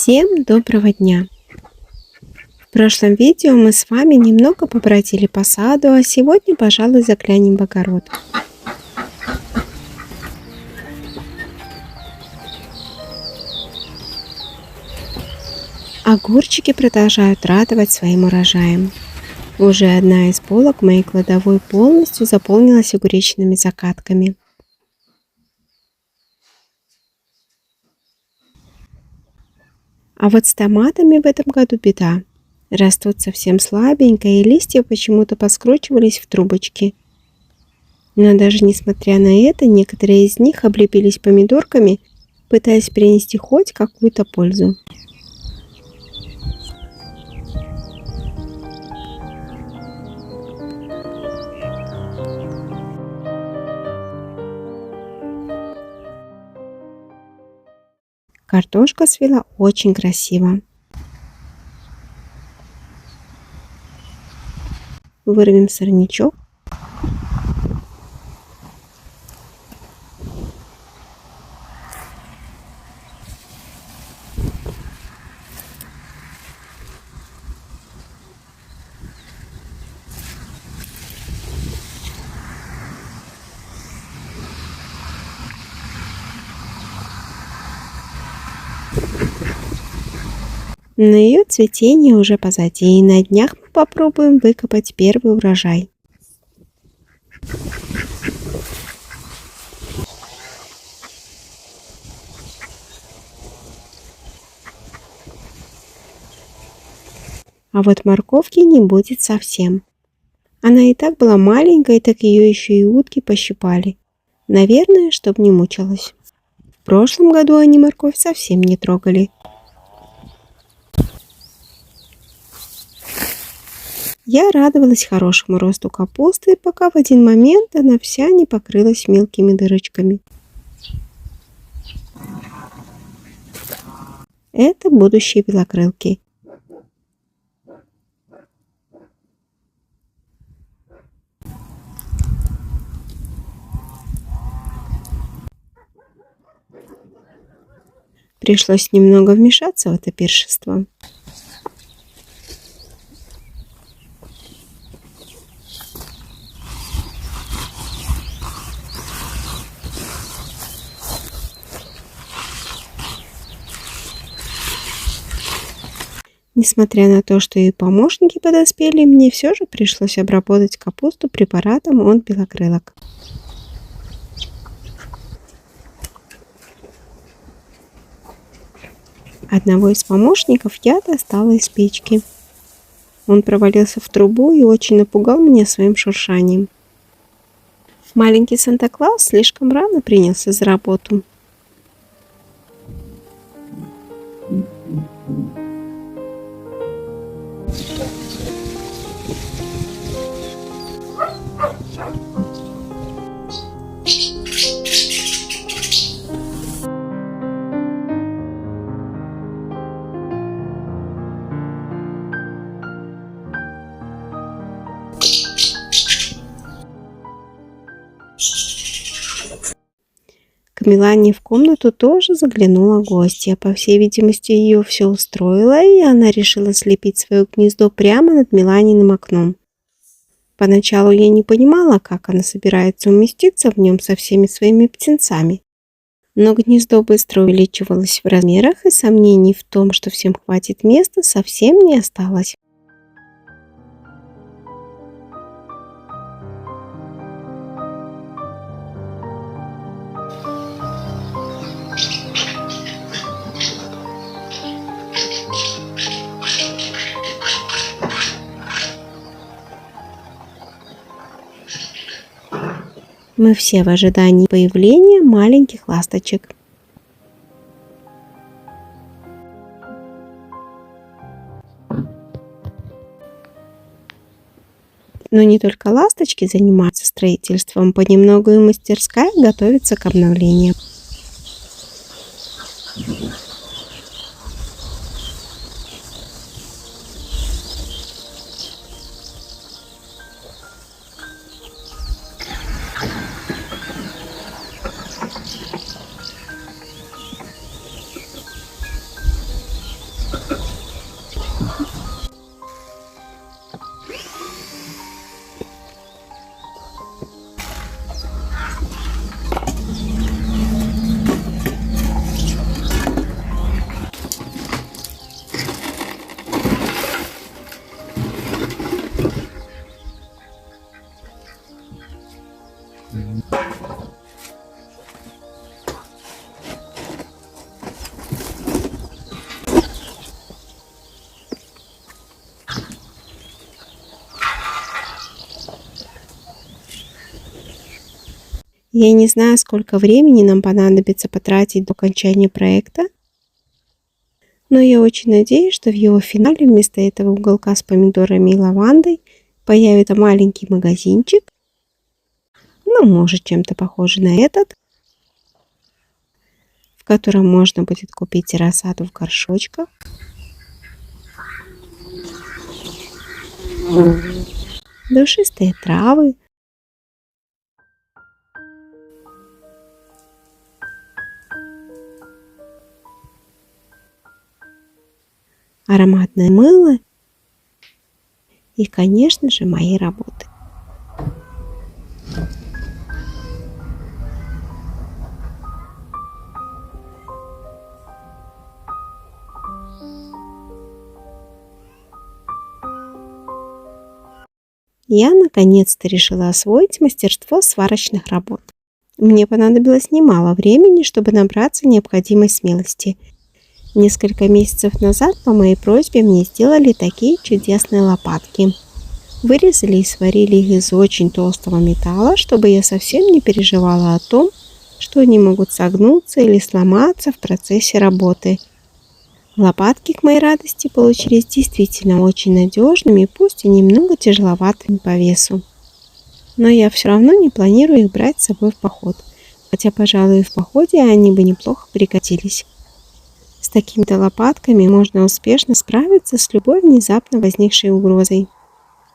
Всем доброго дня! В прошлом видео мы с вами немного побродили по саду, а сегодня, пожалуй, заглянем в огород. Огурчики продолжают радовать своим урожаем. Уже одна из полок моей кладовой полностью заполнилась огуречными закатками. А вот с томатами в этом году беда. Растут совсем слабенько, и листья почему-то поскручивались в трубочки. Но даже несмотря на это, некоторые из них облепились помидорками, пытаясь принести хоть какую-то пользу. Картошка свела очень красиво. Вырвем сорнячок. Но ее цветение уже позади, и на днях мы попробуем выкопать первый урожай. А вот морковки не будет совсем. Она и так была маленькой, так ее еще и утки пощипали. Наверное, чтоб не мучилась. В прошлом году они морковь совсем не трогали. Я радовалась хорошему росту капусты, пока в один момент она вся не покрылась мелкими дырочками. Это будущие белокрылки. Пришлось немного вмешаться в это пиршество. Несмотря на то, что и помощники подоспели, мне все же пришлось обработать капусту препаратом от белокрылок. Одного из помощников я достала из печки. Он провалился в трубу и очень напугал меня своим шуршанием. Маленький Санта-Клаус слишком рано принялся за работу. К Милане в комнату тоже заглянула гостья. По всей видимости, ее все устроило, и она решила слепить свое гнездо прямо над Миланиным окном. Поначалу я не понимала, как она собирается уместиться в нем со всеми своими птенцами. Но гнездо быстро увеличивалось в размерах, и сомнений в том, что всем хватит места, совсем не осталось. Мы все в ожидании появления маленьких ласточек. Но не только ласточки занимаются строительством, понемногу и мастерская готовится к обновлению. Я не знаю, сколько времени нам понадобится потратить до окончания проекта, но я очень надеюсь, что в его финале вместо этого уголка с помидорами и лавандой появится маленький магазинчик, ну, может, чем-то похожий на этот, в котором можно будет купить рассаду в горшочках, душистые травы, ароматное мыло и, конечно же, мои работы. Я наконец-то решила освоить мастерство сварочных работ. Мне понадобилось немало времени, чтобы набраться необходимой смелости. Несколько месяцев назад по моей просьбе мне сделали такие чудесные лопатки. Вырезали и сварили их из очень толстого металла, чтобы я совсем не переживала о том, что они могут согнуться или сломаться в процессе работы. Лопатки, к моей радости, получились действительно очень надежными, пусть и немного тяжеловатыми по весу. Но я все равно не планирую их брать с собой в поход, хотя, пожалуй, в походе они бы неплохо пригодились. С такими-то лопатками можно успешно справиться с любой внезапно возникшей угрозой.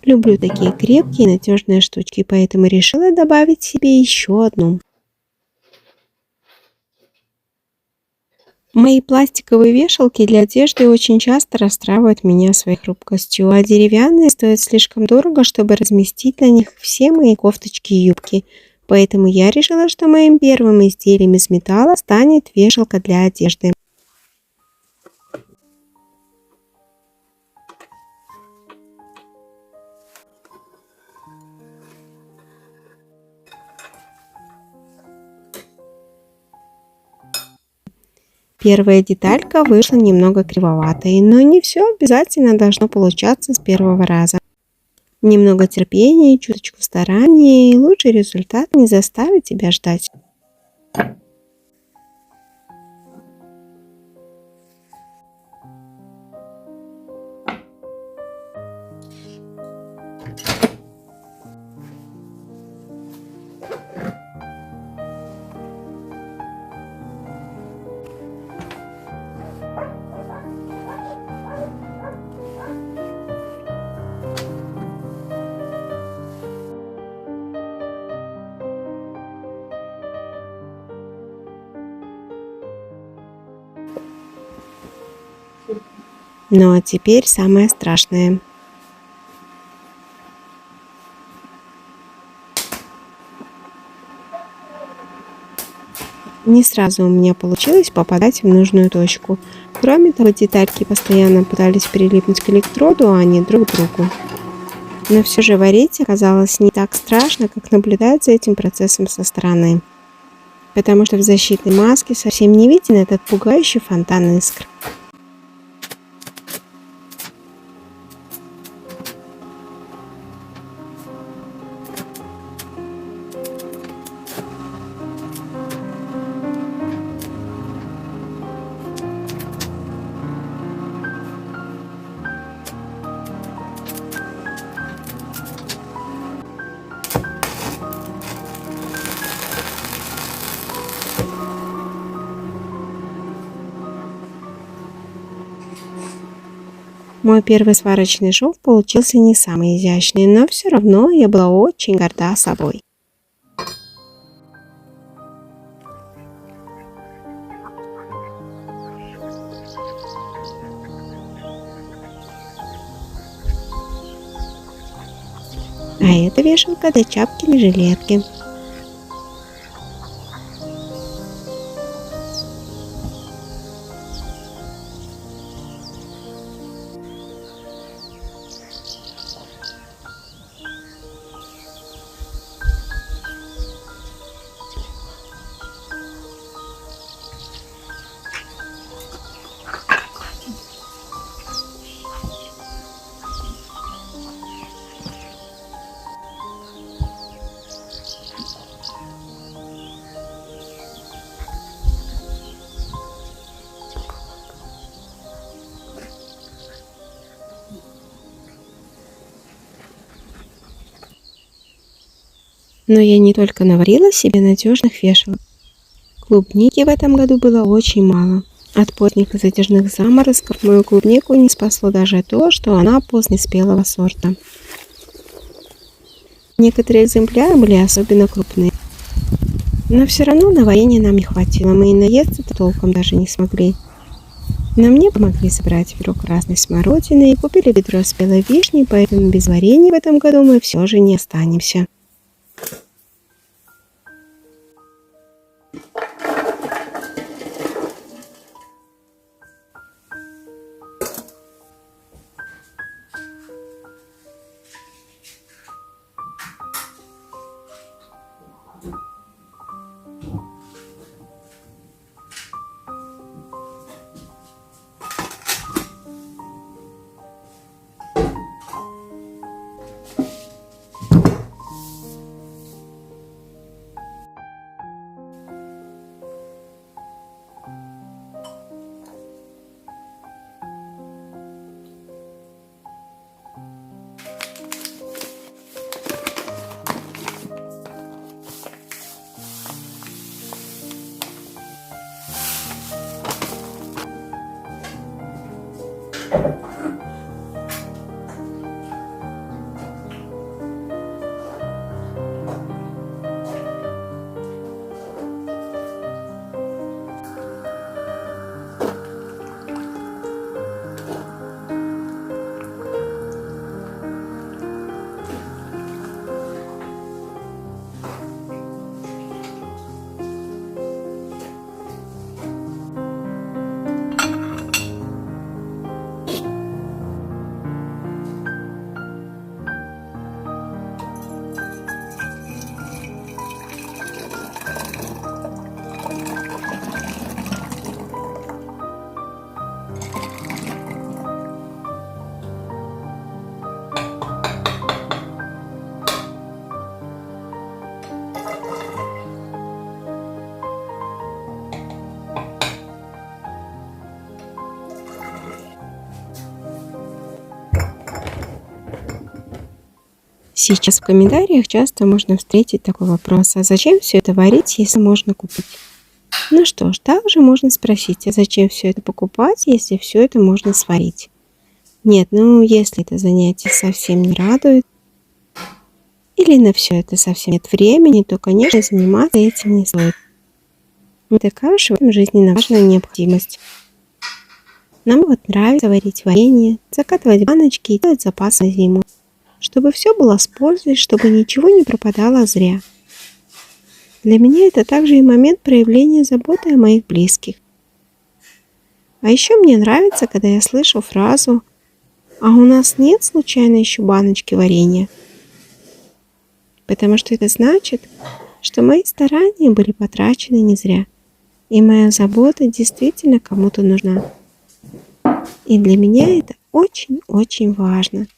Люблю такие крепкие и надежные штучки, поэтому решила добавить себе еще одну. Мои пластиковые вешалки для одежды очень часто расстраивают меня своей хрупкостью, а деревянные стоят слишком дорого, чтобы разместить на них все мои кофточки и юбки. Поэтому я решила, что моим первым изделием из металла станет вешалка для одежды. Первая деталька вышла немного кривоватой, но не все обязательно должно получаться с первого раза. Немного терпения, чуточку старания, и лучший результат не заставит тебя ждать. Ну а теперь самое страшное. Не сразу у меня получилось попадать в нужную точку. Кроме того, детальки постоянно пытались прилипнуть к электроду, а не друг к другу. Но все же варить оказалось не так страшно, как наблюдать за этим процессом со стороны. Потому что в защитной маске совсем не виден этот пугающий фонтан искр. Мой первый сварочный шов получился не самый изящный, но все равно я была очень горда собой. А это вешалка для чапки или жилетки. Но я не только наварила себе надежных вешалок. Клубники в этом году было очень мало. От поздних и затяжных заморозков мою клубнику не спасло даже то, что она позднеспелого сорта. Некоторые экземпляры были особенно крупные. Но все равно на варенье нам не хватило, мы и наесться-то толком даже не смогли. Но мне помогли собрать ведро красной смородины и купили ведро спелой вишни, поэтому без варенья в этом году мы все же не останемся. Сейчас в комментариях часто можно встретить такой вопрос: а зачем все это варить, если можно купить? Ну что ж, также можно спросить: а зачем все это покупать, если все это можно сварить? Нет, ну если это занятие совсем не радует, или на все это совсем нет времени, то, конечно, заниматься этим не стоит. Не такая уж в этом жизненно важная необходимость. Нам вот нравится варить варенье, закатывать баночки и делать запас на зиму, чтобы все было с пользой, чтобы ничего не пропадало зря. Для меня это также и момент проявления заботы о моих близких. А еще мне нравится, когда я слышу фразу: «А у нас нет случайно еще баночки варенья?» Потому что это значит, что мои старания были потрачены не зря, и моя забота действительно кому-то нужна. И для меня это очень-очень важно.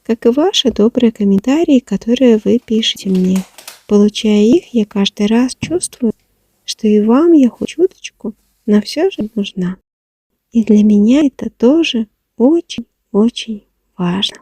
Как и ваши добрые комментарии, которые вы пишете мне. Получая их, я каждый раз чувствую, что и вам я хоть чуточку, но все же нужна. И для меня это тоже очень-очень важно.